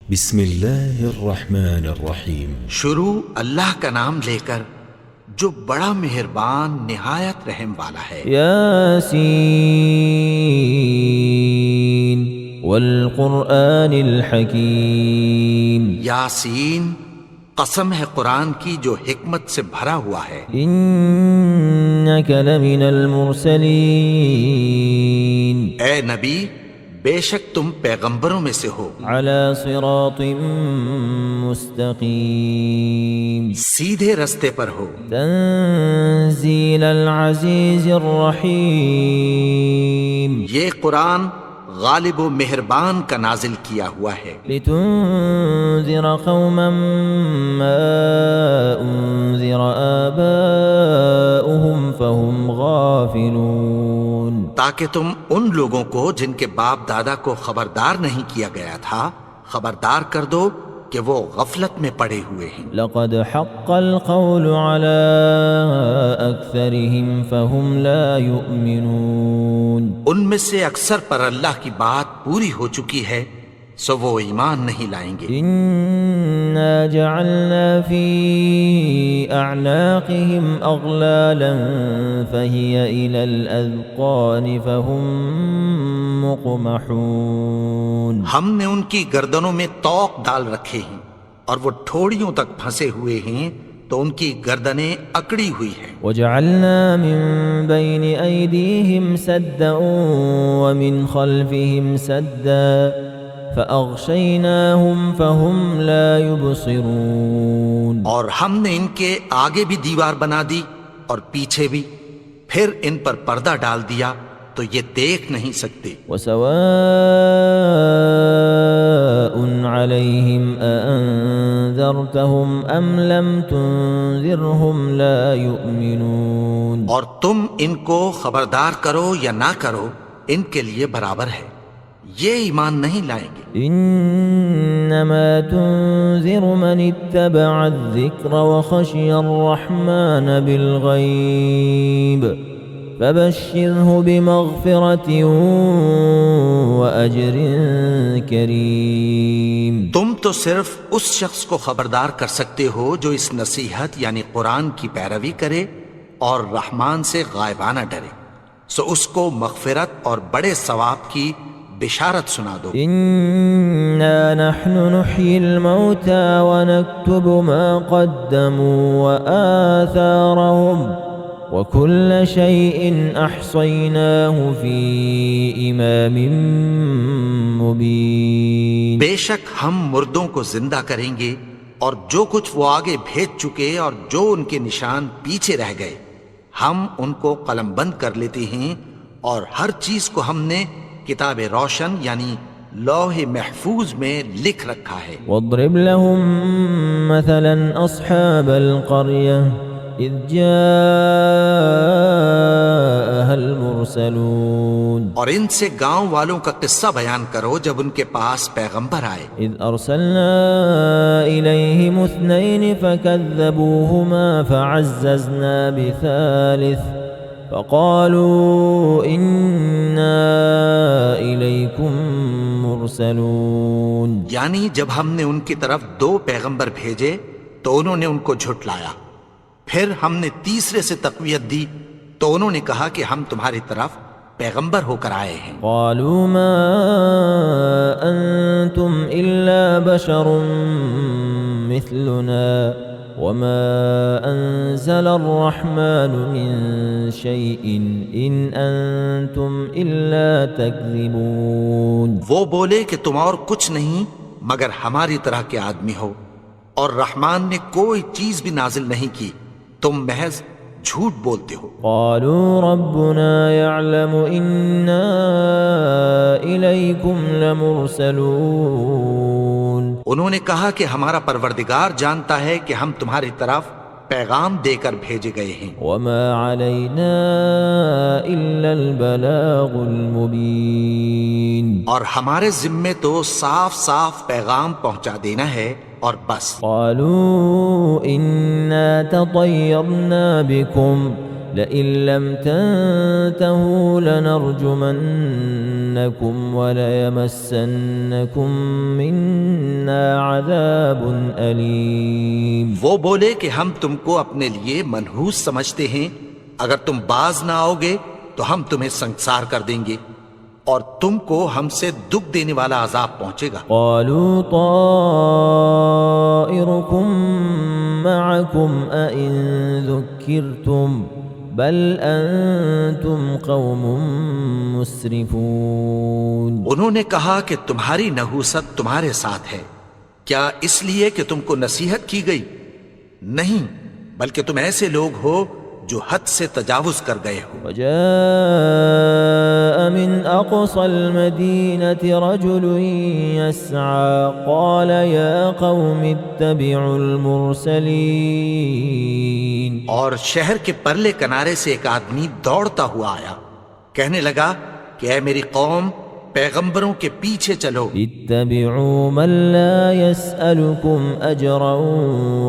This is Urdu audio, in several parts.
بسم اللہ الرحمن الرحیم۔ شروع اللہ کا نام لے کر جو بڑا مہربان نہایت رحم والا ہے۔ یاسین والقرآن الحکیم، یاسین، قسم ہے قرآن کی جو حکمت سے بھرا ہوا ہے۔ انک لمن المرسلین، اے نبی، بے شک تم پیغمبروں میں سے ہو، علی صراط مستقیم، سیدھے رستے پر ہو۔ تنزیل العزیز الرحیم، یہ قرآن غالب و مہربان کا نازل کیا ہوا ہے، لتنذر قوما ما انذر آباؤهم فهم غافلون، تاکہ تم ان لوگوں کو جن کے باپ دادا کو خبردار نہیں کیا گیا تھا خبردار کر دو کہ وہ غفلت میں پڑے ہوئے ہیں۔ لقد حق القول على أكثرهم فهم لا يؤمنون، ان میں سے اکثر پر اللہ کی بات پوری ہو چکی ہے سو وہ ایمان نہیں لائیں گے۔ إنا جعلنا في أعناقهم أغلالا فهي إلى الأذقان فهم مقمحون، ہم نے ان کی گردنوں میں طوق ڈال رکھے ہیں اور وہ ٹھوڑیوں تک پھنسے ہوئے ہیں تو ان کی گردنیں اکڑی ہوئی ہیں۔ وجعلنا من بين أيديهم سدا ومن خلفهم سدا فأغشيناهم فهم لا يبصرون، اور ہم نے ان کے آگے بھی دیوار بنا دی اور پیچھے بھی، پھر ان پر پردہ ڈال دیا تو یہ دیکھ نہیں سکتے۔ وسواء عليهم أأنذرتهم أم لم تنذرهم لا يؤمنون، اور تم ان کو خبردار کرو یا نہ کرو ان کے لیے برابر ہے، یہ ایمان نہیں لائیں گے۔ إنما تنذر من اتبع الذكر وخشي الرحمن بالغيب فبشره بمغفرة وأجر كريم، تم تو صرف اس شخص کو خبردار کر سکتے ہو جو اس نصیحت یعنی قرآن کی پیروی کرے اور رحمان سے غائبانہ ڈرے، سو اس کو مغفرت اور بڑے ثواب کی بشارت سنا دو۔ إنا نحن نحيي الموتى ونكتب ما قدموا وآثارهم وكل شيء أحصيناه في إمام مبين، بے شک ہم مردوں کو زندہ کریں گے اور جو کچھ وہ آگے بھیج چکے اور جو ان کے نشان پیچھے رہ گئے ہم ان کو قلم بند کر لیتے ہیں، اور ہر چیز کو ہم نے کتاب روشن یعنی لوح محفوظ میں لکھ رکھا ہے۔ واضرب لهم مثلا أصحاب القرية إذ جاءها المرسلون، اور ان سے گاؤں والوں کا قصہ بیان کرو جب ان کے پاس پیغمبر آئے۔ إذ أرسلنا إليهم اثنين فكذبوهما فعززنا بثالث فقالوا إنا إليكم مرسلون، یعنی جب ہم نے ان کی طرف دو پیغمبر بھیجے تو انہوں نے ان کو جھٹلایا، پھر ہم نے تیسرے سے تقویت دی تو انہوں نے کہا کہ ہم تمہاری طرف پیغمبر ہو کر آئے ہیں۔ قالوا ما أنتم إلا بشر مثلنا وما أنزل الرحمن من شيء إن أنتم إلا تكذبون، وہ بولے کہ تم اور کچھ نہیں مگر ہماری طرح کے آدمی ہو، اور رحمان نے کوئی چیز بھی نازل نہیں کی، تم محض جھوٹ بولتے ہو۔ قالوا ربنا يعلم إنا إليكم لمرسلون، انہوں نے کہا کہ ہمارا پروردگار جانتا ہے کہ ہم تمہاری طرف پیغام دے کر بھیجے گئے ہیں، وما علينا إلا البلاغ المبين، اور ہمارے ذمے تو صاف صاف پیغام پہنچا دینا ہے اور بس۔ قالوا إنا تطيرنا بكم لئن لم تنتهوا لنرجمنكم وليمسنكم منا عذاب أليم. وہ بولے کہ ہم تم کو اپنے لیے منحوس سمجھتے ہیں، اگر تم باز نہ آؤ گے تو ہم تمہیں سنگسار کر دیں گے اور تم کو ہم سے دکھ دینے والا عذاب پہنچے گا. قالوا طائركم معكم أئن ذكرتم بل أنتم قوم مسرفون. انہوں نے کہا کہ تمہاری نحوست تمہارے ساتھ ہے، کیا اس لیے کہ تم کو نصیحت کی گئی؟ نہیں، بلکہ تم ایسے لوگ ہو جو حد سے تجاوز کر گئے ہو. وجاء من أقصى المدينة رجل يسعى قال يا قوم اتبعوا المرسلين. اور شہر کے پرلے کنارے سے ایک آدمی دوڑتا ہوا آیا، کہنے لگا کہ اے میری قوم، پیغمبروں کے پیچھے چلو. اتبعوا من لا يسألكم أجرا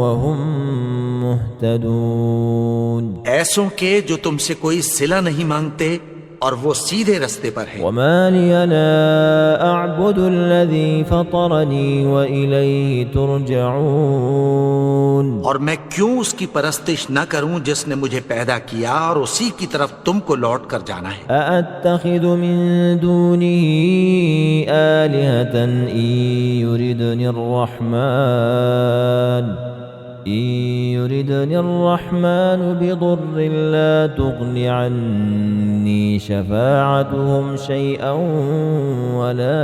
وهم مهتدون. ایسوں کے جو تم سے کوئی صلہ نہیں مانگتے اور وہ سیدھے رستے پر ہیں. وما لي لا أعبد الذي فطرني وإليه ترجعون. اور میں کیوں اس کی پرستش نہ کروں جس نے مجھے پیدا کیا اور اسی کی طرف تم کو لوٹ کر جانا ہے. أأتخذ من دونه آلهة إن يردني الرحمن بضر لا تغن عني شفاعتهم شيئا ولا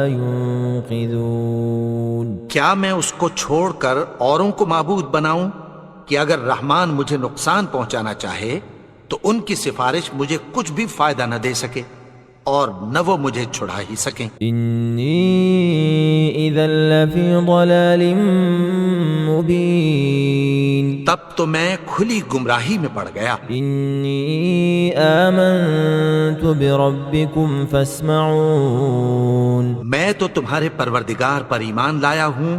ينقذون. کیا میں اس کو چھوڑ کر اوروں کو معبود بناؤں کہ اگر رحمان مجھے نقصان پہنچانا چاہے تو ان کی سفارش مجھے کچھ بھی فائدہ نہ دے سکے اور نہ وہ مجھے چھڑا ہی سکیں. إني إذا لفي ضلال مبين. تب تو میں کھلی گمراہی میں پڑ گیا. إني آمنت بربكم فاسمعون. میں تو تمہارے پروردگار پر ایمان لایا ہوں،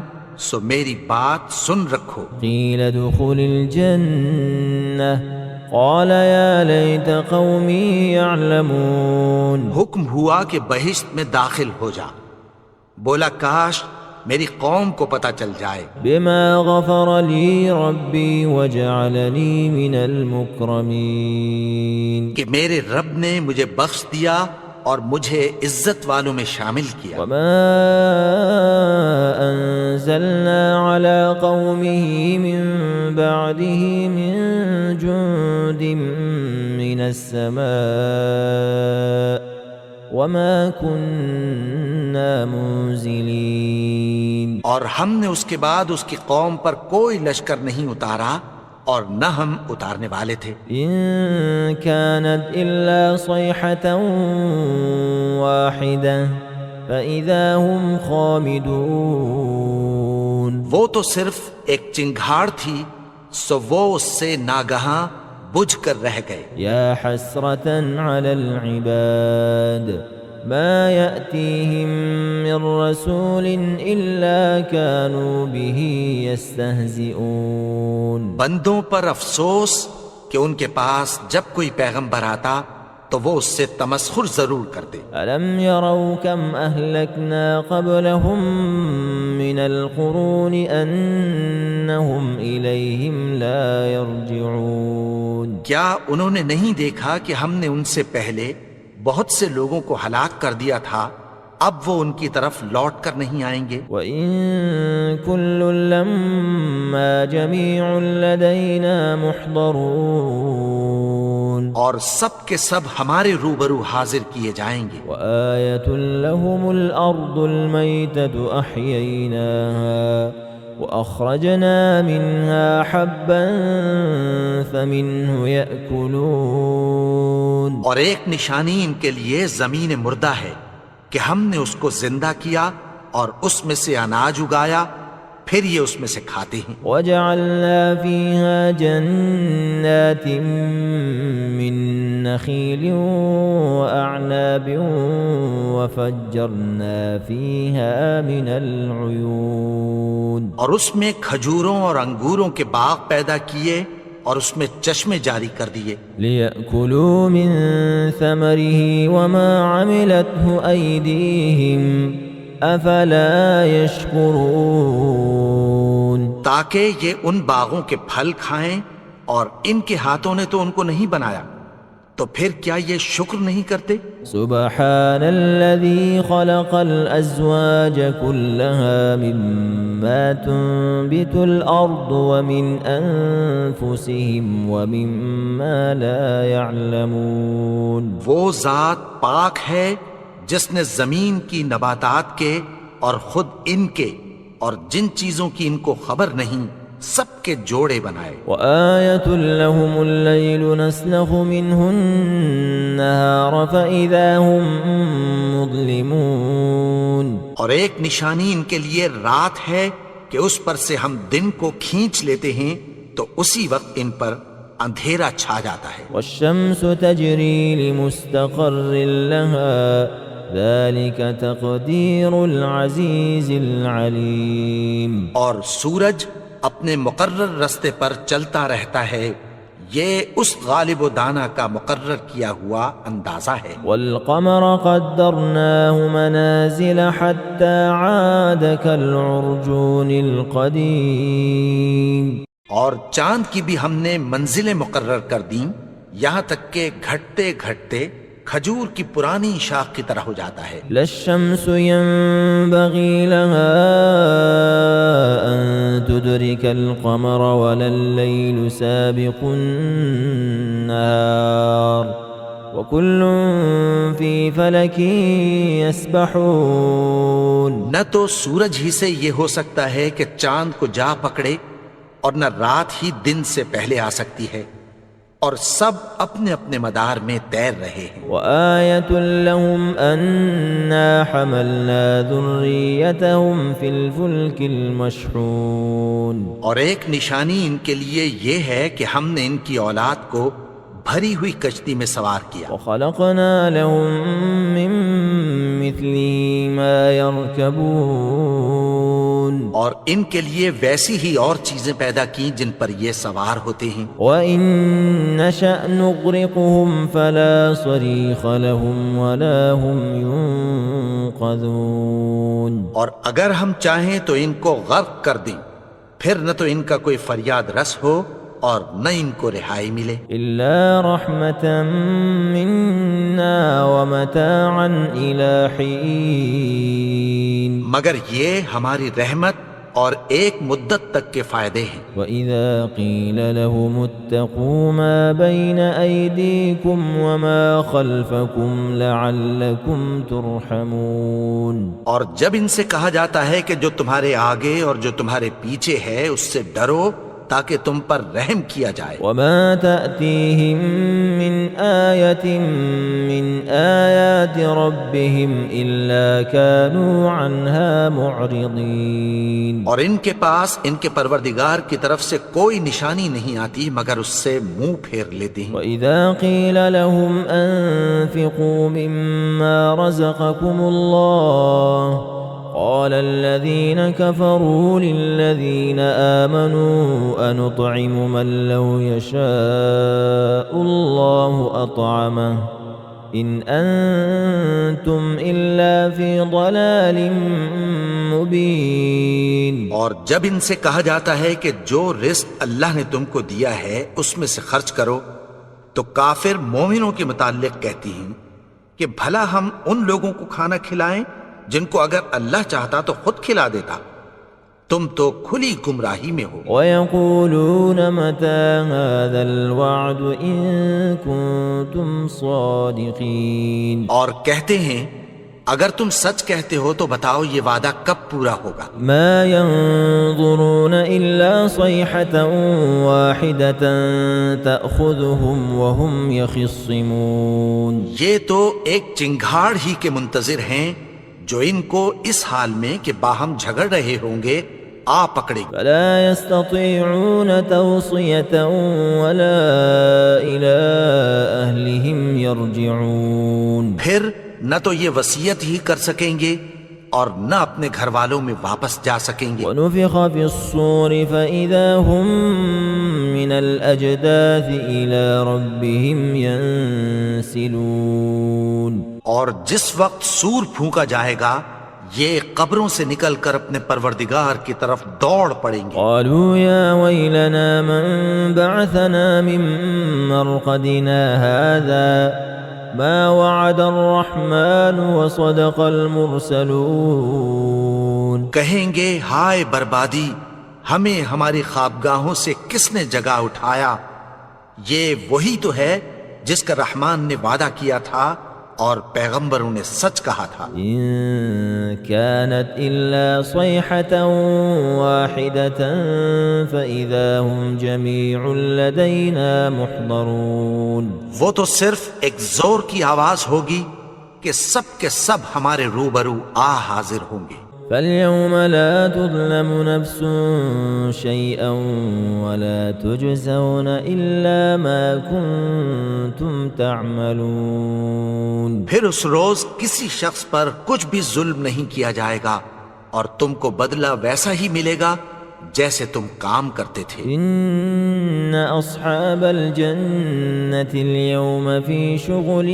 سو میری بات سن رکھو. قيل ادخل الجنة قال يا ليت قومي يعلمون. حکم ہوا کہ بہشت میں داخل ہو جا. بولا کاش میری قوم کو پتہ چل جائے. بما غفر لي ربي وجعلني من المكرمين. کہ میرے رب نے مجھے بخش دیا اور مجھے عزت والوں میں شامل کیا. وما أنزلنا على قومه من بعده من جند من السماء وما كنا منزلين. اور ہم نے اس کے بعد اس کی قوم پر کوئی لشکر نہیں اتارا اور نہ ہم اتارنے والے تھے. إن كانت إلا صيحة واحدة فإذا هم خامدون. وہ تو صرف ایک چنگھاڑ تھی، سو وہ اس سے ناگہاں بجھ کر رہ گئے. يا حسرة على العباد ما يأتيهم من رسول إلا كانوا به يستهزئون. بندوں پر افسوس کہ ان کے پاس جب کوئی پیغمبر آتا تو وہ اس سے تمسخر ضرور کرتے. ألم يروا كم أهلكنا قبلهم من القرون أنهم إليهم لا يرجعون. کیا انہوں نے نہیں دیکھا کہ ہم نے ان سے پہلے بہت سے لوگوں کو ہلاک کر دیا تھا، اب وہ ان کی طرف لوٹ کر نہیں آئیں گے. وَإِن كُلٌّ لَمَّا جَمِيعٌ لَدَيْنَا مُحْضَرُونَ. اور سب کے سب ہمارے روبرو حاضر کیے جائیں گے. وَآيَةٌ لَهُمُ الْأَرْضُ الْمَيْتَةُ أَحْيَيْنَاهَا وَأَخْرَجْنَا مِنْهَا حَبًّا فَمِنْهُ يَأْكُلُونَ. اور ایک نشانی ان کے لیے زمین مردہ ہے کہ ہم نے اس کو زندہ کیا اور اس میں سے اناج اگایا، پھر یہ اس میں سے کھاتے ہیں. وَجَعَلْنَا فِيهَا جَنَّاتٍ مِّن نَخِيلٍ وَأَعْنَابٍ وَفَجَّرْنَا فِيهَا مِنَ الْعُيُونِ. اور اس میں کھجوروں اور انگوروں کے باغ پیدا کیے اور اس میں چشمے جاری کر دیے. لِيَأْكُلُوا مِن ثَمَرِهِ وَمَا عَمِلَتْهُ أَيْدِيهِمْ أَفَلَا يَشْكُرُونَ. تاکہ یہ ان باغوں کے پھل کھائیں، اور ان کے ہاتھوں نے تو ان کو نہیں بنایا، تو پھر کیا یہ شکر نہیں کرتے؟ سبحان الذي خلق الأزواج كلها مما تنبت الأرض ومن أنفسهم ومما لا يعلمون. وہ ذات پاک ہے جس نے زمین کی نباتات کے اور خود ان کے اور جن چیزوں کی ان کو خبر نہیں سب کے جوڑے بنائے. وآية لهم الليل نسلخ منه النهار فإذا هم مظلمون. اور ایک نشانی ان کے لیے رات ہے کہ اس پر سے ہم دن کو کھینچ لیتے ہیں تو اسی وقت ان پر اندھیرا چھا جاتا ہے. والشمس تجري لمستقر لها ذلك تقدير العزيز العليم. اور سورج اپنے مقرر رستے پر چلتا رہتا ہے، یہ اس غالب و دانا کا مقرر کیا ہوا اندازہ ہے. والقمر قدرناه منازل حتى عاد كالعرجون القديم. اور چاند کی بھی ہم نے منزلیں مقرر کر دیں، یہاں تک کہ گھٹتے گھٹتے کھجور کی پرانی شاخ کی طرح ہو جاتا ہے. لا الشمس ينبغي لها أن تدرك القمر ولا الليل سابق النهار وكل في فلك يسبحون. نہ تو سورج ہی سے یہ ہو سکتا ہے کہ چاند کو جا پکڑے، اور نہ رات ہی دن سے پہلے آ سکتی ہے، اور سب اپنے اپنے مدار میں تیر رہے ہیں. وآية لهم أنا حملنا ذريتهم في الفلك المشحون. اور ایک نشانی ان کے لیے یہ ہے کہ ہم نے ان کی اولاد کو بھری ہوئی کشتی میں سوار کیا. وخلقنا لهم من مثله ما يركبون. اور ان کے لیے ویسی ہی اور چیزیں پیدا کی جن پر یہ سوار ہوتے ہیں. وإن نشأ نغرقهم فلا صريخ لهم ولا هم ينقذون. اور اگر ہم چاہیں تو ان کو غرق کر دیں، پھر نہ تو ان کا کوئی فریاد رس ہو اور نہ ان کو رہائی ملے. إلا رحمة منا ومتاعا إلى حين. مگر یہ ہماری رحمت اور ایک مدت تک کے فائدے ہیں. وإذا قيل لهم اتقوا ما بين أيديكم وما خلفكم لعلكم ترحمون. اور جب ان سے کہا جاتا ہے کہ جو تمہارے آگے اور جو تمہارے پیچھے ہے اس سے ڈرو تاکہ تم پر رحم کیا جائے. وما تأتيهم من آية من آيات ربهم إلا كانوا عنها معرضين. اور ان کے پاس ان کے پروردگار کی طرف سے کوئی نشانی نہیں آتی مگر اس سے منہ پھیر لیتے ہیں. وإذا قيل لهم أنفقوا مما رزقكم الله قال الذين كفروا للذين آمنوا أنطعم من لو يشاء الله أطعمه إن أنتم إلا في ضلال مبين. اور جب ان سے کہا جاتا ہے کہ جو رزق اللہ نے تم کو دیا ہے اس میں سے خرچ کرو، تو کافر مومنوں کے متعلق کہتی ہیں کہ بھلا ہم ان لوگوں کو کھانا کھلائیں جن کو اگر اللہ چاہتا تو خود کھلا دیتا. تم تو کھلی گمراہی میں ہو. وَيَقُولُونَ مَتَى هَذَا الْوَعْدُ إِن كُنتُمْ صَادِقِينَ. اور کہتے ہیں اگر تم سچ کہتے ہو تو بتاؤ یہ وعدہ کب پورا ہوگا. مَا يَنظُرُونَ إِلَّا صَيْحَةً وَاحِدَةً تَأْخُذُهُمْ وَهُمْ يَخِصِّمُونَ. یہ تو ایک چنگھاڑ ہی کے منتظر ہیں جو ان کو اس حال میں کہ باہم جھگڑ رہے ہوں گے آ پکڑے گا. فَلَا يَسْتَطِيعُونَ تَوْصِيَةً وَلَا إِلَىٰ أَهْلِهِمْ يَرْجِعُونَ. پھر نہ تو یہ وصیت ہی کر سکیں گے اور نہ اپنے گھر والوں میں واپس جا سکیں گے. وَنُفِخَ فِي الصُّورِ فَإِذَا هُم مِّنَ الْأَجْدَاثِ إِلَىٰ رَبِّهِمْ يَنسِلُونَ. اور جس وقت سور پھونکا جائے گا یہ قبروں سے نکل کر اپنے پروردگار کی طرف دوڑ پڑیں گے. قالوا يا ويلنا من بعثنا من مرقدنا هذا ما وعد الرحمن وصدق المرسلون. کہیں گے ہائے بربادی، ہمیں ہماری خوابگاہوں سے کس نے جگا اٹھایا؟ یہ وہی تو ہے جس کا رحمان نے وعدہ کیا تھا اور پیغمبروں نے سچ کہا تھا. إن كانت إلا صيحة واحدة فإذا هم جميع لدينا محضرون. وہ تو صرف ایک زور کی آواز ہوگی کہ سب کے سب ہمارے روبرو حاضر ہوں گے. فاليوم لا تظلم نفس شيئا ولا تجزون إلا ما كنتم تعملون. پھر اس روز کسی شخص پر کچھ بھی ظلم نہیں کیا جائے گا اور تم کو بدلہ ویسا ہی ملے گا جیسے تم کام کرتے تھے. إن أصحاب الجنة اليوم في شغل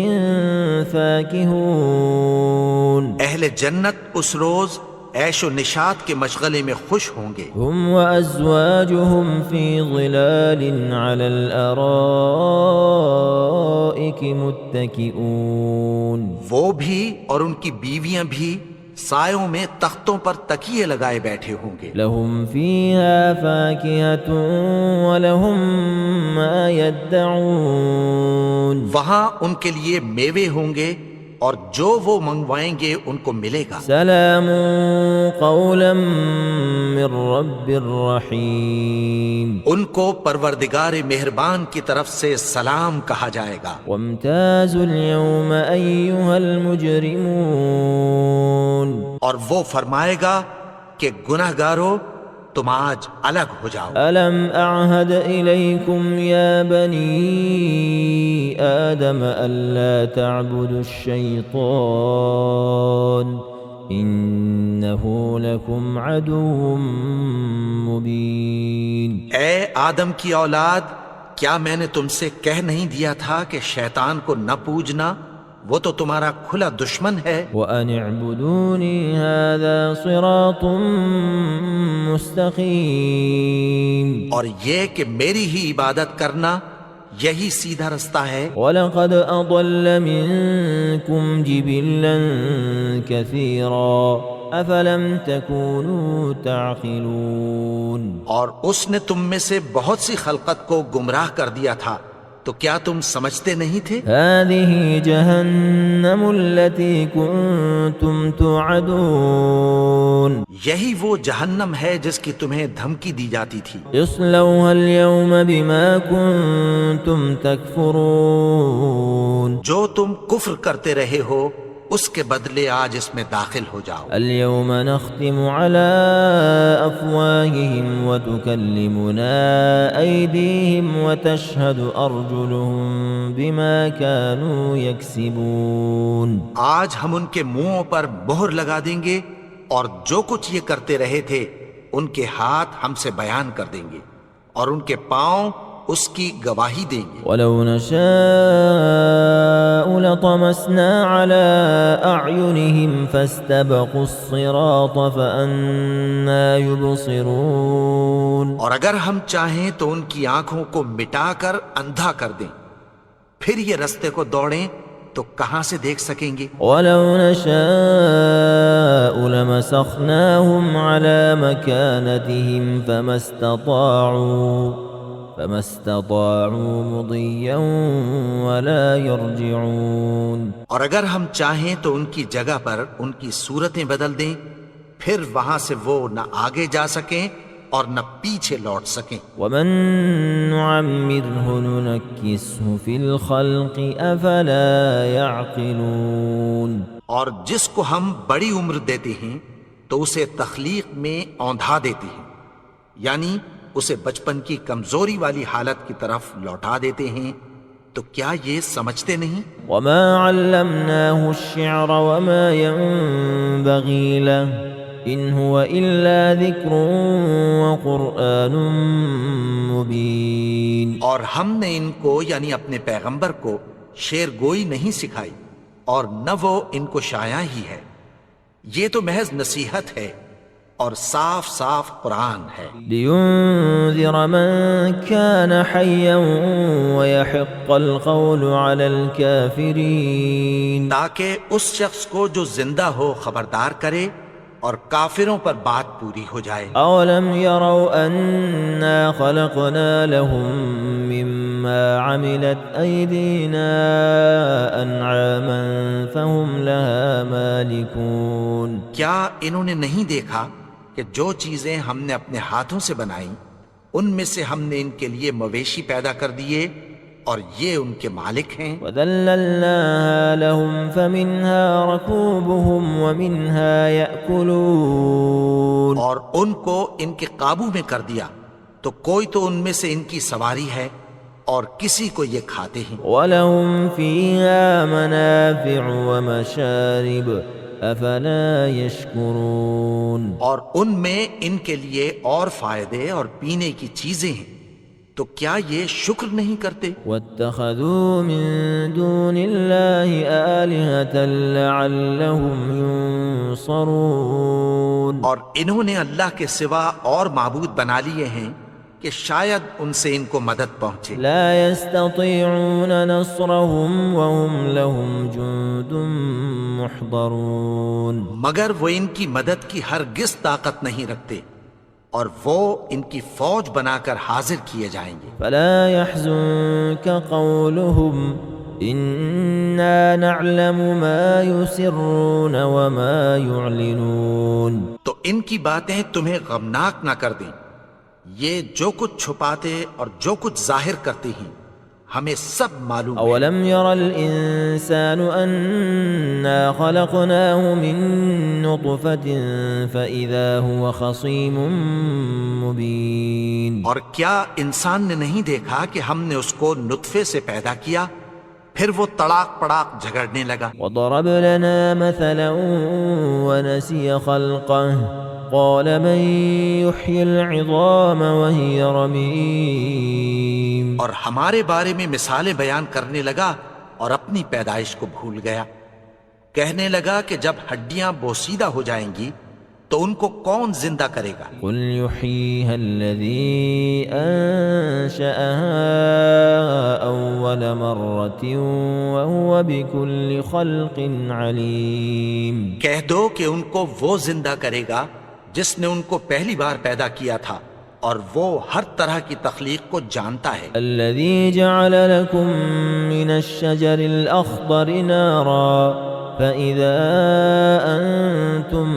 فاكهون. اہل جنت اس روز عیش و نشاط کے مشغلے میں خوش ہوں گے. هم وأزواجهم في ظلال على الأرائك متكئون. وہ بھی اور ان کی بیویاں بھی سایوں میں تختوں پر تکیے لگائے بیٹھے ہوں گے. لهم فيها فاكهة ولهم ما يدعون. وہاں ان کے لیے میوے ہوں گے اور جو وہ منگوائیں گے ان کو ملے گا. سلام قولا من رب الرحیم. ان کو پروردگار مہربان کی طرف سے سلام کہا جائے گا. وامتازوا اليوم أيها المجرمون. اور وہ فرمائے گا کہ گناہگارو تم آج الگ ہو جاؤ. ألم أعهد إليكم يا بني آدم ألا تعبدوا الشيطان إنه لكم عدو مبين. اے آدم کی اولاد، کیا میں نے تم سے کہہ نہیں دیا تھا کہ شیطان کو نہ پوجنا؟ وہ تو تمہارا کھلا دشمن ہے. وَأَنِ اعْبُدُونِي هَذَا صِرَاطٌ مُسْتَقِيمٌ. اور یہ کہ میری ہی عبادت کرنا یہی سیدھا رستہ ہے. وَلَقَدْ أَضَلَّ مِنكُمْ جِبِلًّا كَثِيرًا أَفَلَمْ تَكُونُوا تَعْقِلُونَ. اور اس نے تم میں سے بہت سی خلقت کو گمراہ کر دیا تھا، تو کیا تم سمجھتے نہیں تھے؟ هذه جهنم التي كنتم توعدون. یہی وہ جہنم ہے جس کی تمہیں دھمکی دی جاتی تھی. اصلوها اليوم بما كنتم تكفرون. جو تم کفر کرتے رہے ہو اس کے بدلے آج اس میں داخل ہو جاؤ. اليوم نختم على أفواههم وتكلمنا أيديهم وتشهد أرجلهم بما كانوا يكسبون. آج ہم ان کے منہوں پر مہر لگا دیں گے اور جو کچھ یہ کرتے رہے تھے ان کے ہاتھ ہم سے بیان کر دیں گے اور ان کے پاؤں اس کی گواہی دیں گے. ولو نشاء لطمسنا على أعينهم فاستبقوا الصراط فأنا يبصرون. اور اگر ہم چاہیں تو ان کی آنکھوں کو مٹا کر اندھا کر دیں، پھر یہ رستے کو دوڑیں تو کہاں سے دیکھ سکیں گے. ولو نشاء لمسخناهم على مكانتهم فما استطاعوا مضيا ولا يرجعون. اور اگر ہم چاہیں تو ان کی جگہ پر ان کی صورتیں بدل دیں، پھر وہاں سے وہ نہ آگے جا سکیں اور نہ پیچھے لوٹ سکیں. ومن نعمره ننكسه في الخلق افلا يعقلون. اور جس کو ہم بڑی عمر دیتے ہیں تو اسے تخلیق میں اوندھا دیتے ہیں، یعنی اسے بچپن کی کمزوری والی حالت کی طرف لوٹا دیتے ہیں. تو کیا یہ سمجھتے نہیں؟ وما علمناه الشعر وما ينبغي له إن هو إلا ذكر وقرآن مبين. اور ہم نے ان کو یعنی اپنے پیغمبر کو شعر گوئی نہیں سکھائی اور نہ وہ ان کو شایا ہی ہے، یہ تو محض نصیحت ہے اور صاف صاف قرآن ہے، لينذر من كان حيا ويحق القول على الكافرين تاکہ اس شخص کو جو زندہ ہو خبردار کرے اور کافروں پر بات پوری ہو جائے۔ أولم يروا أنا خلقنا لهم مما عملت أيدينا أنعاما فهم لها مالكون کیا انہوں نے نہیں دیکھا کہ جو چیزیں ہم نے اپنے ہاتھوں سے بنائیں ان میں سے ہم نے ان کے لیے مویشی پیدا کر دیے اور یہ ان کے مالک ہیں۔ وذللناها لهم فمنها ركوبهم ومنها يأكلون اور ان کو ان کے قابو میں کر دیا تو کوئی تو ان میں سے ان کی سواری ہے اور کسی کو یہ کھاتے ہیں۔ ولهم فيها منافع ومشارب أفلا يشكرون اور ان میں ان کے لیے اور فائدے اور پینے کی چیزیں ہیں، تو کیا یہ شکر نہیں کرتے؟ واتخذوا من دون الله آلهة لعلهم ينصرون اور انہوں نے اللہ کے سوا اور معبود بنا لیے ہیں کہ شاید ان سے ان کو مدد پہنچے۔ لا يستطيعون نصرهم وهم لهم جند محضرون مگر وہ ان کی مدد کی ہرگز طاقت نہیں رکھتے اور وہ ان کی فوج بنا کر حاضر کیے جائیں گے۔ فلا يحزنك قولهم إنا نعلم ما يسرون وما يعلنون تو ان کی باتیں تمہیں غمناک نہ کر دیں، یہ جو کچھ چھپاتے اور جو کچھ ظاہر کرتے ہیں ہمیں سب معلوم ہے۔ أولم ير الإنسان أنا خلقناه من نطفة فإذا هو خصيم مبين اور کیا انسان نے نہیں دیکھا کہ ہم نے اس کو نطفے سے پیدا کیا پھر وہ تڑاک پڑاک جھگڑنے لگا۔ وضرب لنا مثلا ونسي خلقه قال من يحيي العظام وهي رميم اور ہمارے بارے میں مثالیں بیان کرنے لگا اور اپنی پیدائش کو بھول گیا، کہنے لگا کہ جب ہڈیاں بوسیدہ ہو جائیں گی تو ان کو کون زندہ کرے گا؟ قل يحييها الذي أنشأها أول مرة وهو بكل خلق عليم کہہ دو کہ ان کو وہ زندہ کرے گا جس نے ان کو پہلی بار پیدا کیا تھا اور وہ ہر طرح کی تخلیق کو جانتا ہے۔ الذي جعل لكم من الشجر الأخضر نارا فإذا أنتم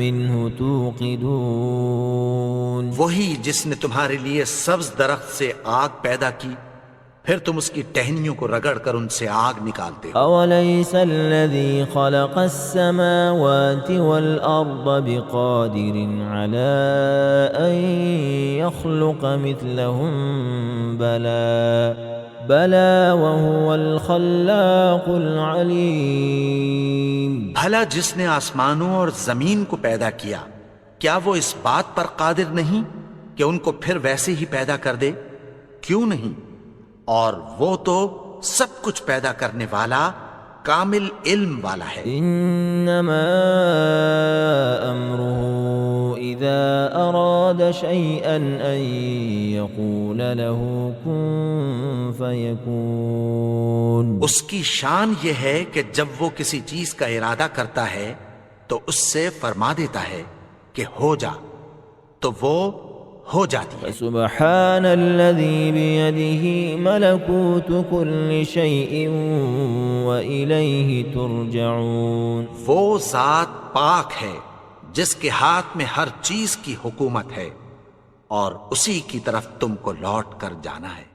منه توقدون وہی جس نے تمہارے لیے سبز درخت سے آگ پیدا کی پھر تم اس کی ٹہنیوں کو رگڑ کر ان سے آگ نکالتے ہو۔ أوليس الذي خلق السماوات والأرض بقادر على أن يخلق مثلهم بلى وهو الخلاق العليم بھلا جس نے آسمانوں اور زمین کو پیدا کیا کیا وہ اس بات پر قادر نہیں کہ ان کو پھر ویسے ہی پیدا کر دے؟ کیوں نہیں؟ اور وہ تو سب کچھ پیدا کرنے والا کامل علم والا ہے۔ انما امره اذا اراد شيئا ان يقول له كن فيكون اس کی شان یہ ہے کہ جب وہ کسی چیز کا ارادہ کرتا ہے تو اس سے فرما دیتا ہے کہ ہو جا، تو وہ ہو جاتی ہے۔ سبحان الذي بيده ملكوت كل شيء وإليه ترجعون وہ ذات پاک ہے جس کے ہاتھ میں ہر چیز کی حکومت ہے اور اسی کی طرف تم کو لوٹ کر جانا ہے۔